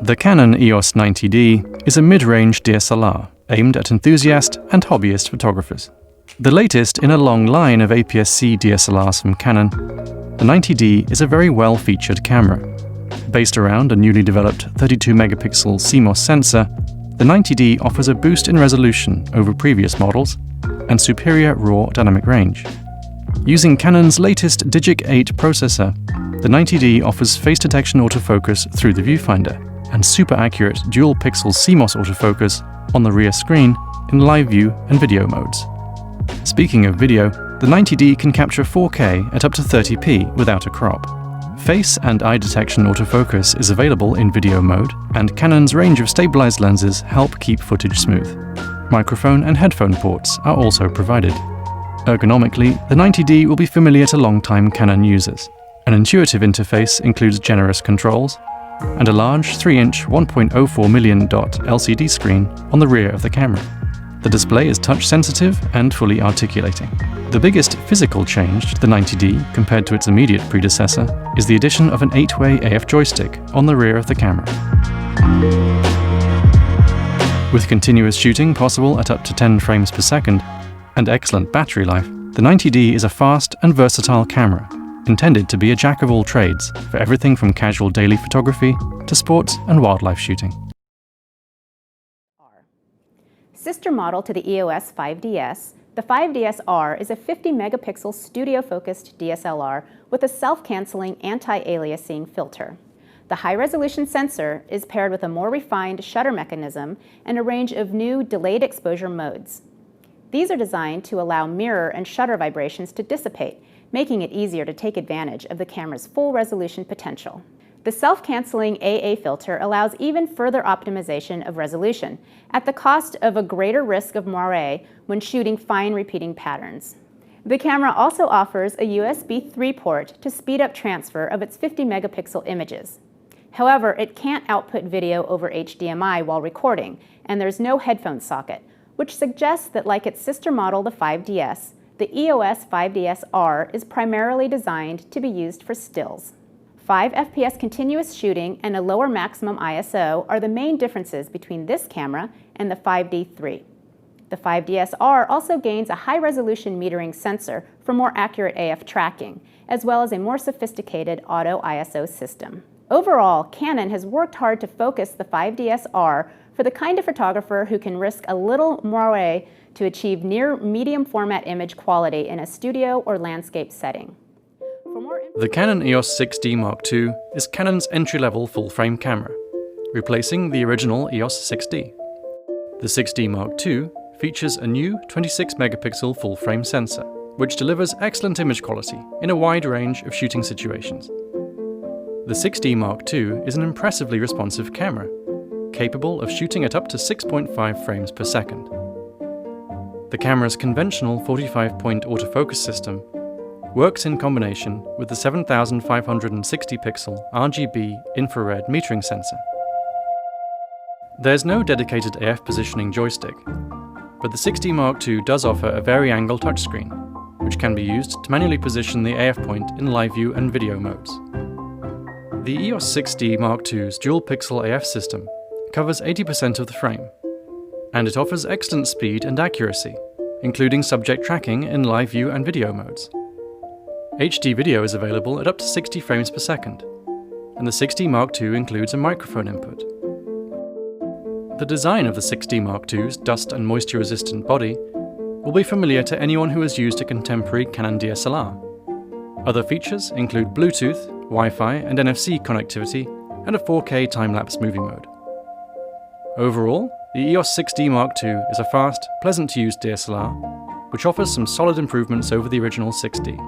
The Canon EOS 90D is a mid-range DSLR aimed at enthusiast and hobbyist photographers. The latest in a long line of APS-C DSLRs from Canon, the 90D is a very well-featured camera. Based around a newly developed 32-megapixel CMOS sensor, the 90D offers a boost in resolution over previous models and superior raw dynamic range. Using Canon's latest Digic 8 processor, the 90D offers face detection autofocus through the viewfinder and super accurate dual-pixel CMOS autofocus on the rear screen in live view and video modes. Speaking of video, the 90D can capture 4K at up to 30p without a crop. Face and eye detection autofocus is available in video mode, and Canon's range of stabilized lenses help keep footage smooth. Microphone and headphone ports are also provided. Ergonomically, the 90D will be familiar to long-time Canon users. An intuitive interface includes generous controls and a large 3-inch 1.04 million dot LCD screen on the rear of the camera. The display is touch-sensitive and fully articulating. The biggest physical change to the 90D compared to its immediate predecessor is the addition of an 8-way AF joystick on the rear of the camera. With continuous shooting possible at up to 10 frames per second and excellent battery life, the 90D is a fast and versatile camera intended to be a jack of all trades for everything from casual daily photography to sports and wildlife shooting. Sister model to the EOS 5DS, the 5DS-R is a 50-megapixel studio-focused DSLR with a self-canceling anti-aliasing filter. The high-resolution sensor is paired with a more refined shutter mechanism and a range of new delayed exposure modes. These are designed to allow mirror and shutter vibrations to dissipate, making it easier to take advantage of the camera's full resolution potential. The self-canceling AA filter allows even further optimization of resolution, at the cost of a greater risk of moire when shooting fine repeating patterns. The camera also offers a USB 3 port to speed up transfer of its 50-megapixel images. However, it can't output video over HDMI while recording, and there's no headphone socket, which suggests that, like its sister model, the 5DS, the EOS 5DS-R is primarily designed to be used for stills. 5 FPS continuous shooting and a lower maximum ISO are the main differences between this camera and the 5D3. The 5DS-R also gains a high-resolution metering sensor for more accurate AF tracking, as well as a more sophisticated auto ISO system. Overall, Canon has worked hard to focus the 5DS-R for the kind of photographer who can risk a little moire to achieve near medium format image quality in a studio or landscape setting. The Canon EOS 6D Mark II is Canon's entry-level full-frame camera, replacing the original EOS 6D. The 6D Mark II features a new 26-megapixel full-frame sensor, which delivers excellent image quality in a wide range of shooting situations. The 6D Mark II is an impressively responsive camera, capable of shooting at up to 6.5 frames per second. The camera's conventional 45-point autofocus system works in combination with the 7560-pixel RGB infrared metering sensor. There's no dedicated AF positioning joystick, but the 6D Mark II does offer a vari-angle touchscreen, which can be used to manually position the AF point in live view and video modes. The EOS 6D Mark II's dual-pixel AF system covers 80% of the frame, and it offers excellent speed and accuracy, including subject tracking in live view and video modes. HD video is available at up to 60 frames per second, and the 6D Mark II includes a microphone input. The design of the 6D Mark II's dust and moisture-resistant body will be familiar to anyone who has used a contemporary Canon DSLR. Other features include Bluetooth, Wi-Fi and NFC connectivity, and a 4K time-lapse movie mode. Overall, the EOS 6D Mark II is a fast, pleasant-to-use DSLR, which offers some solid improvements over the original 6D.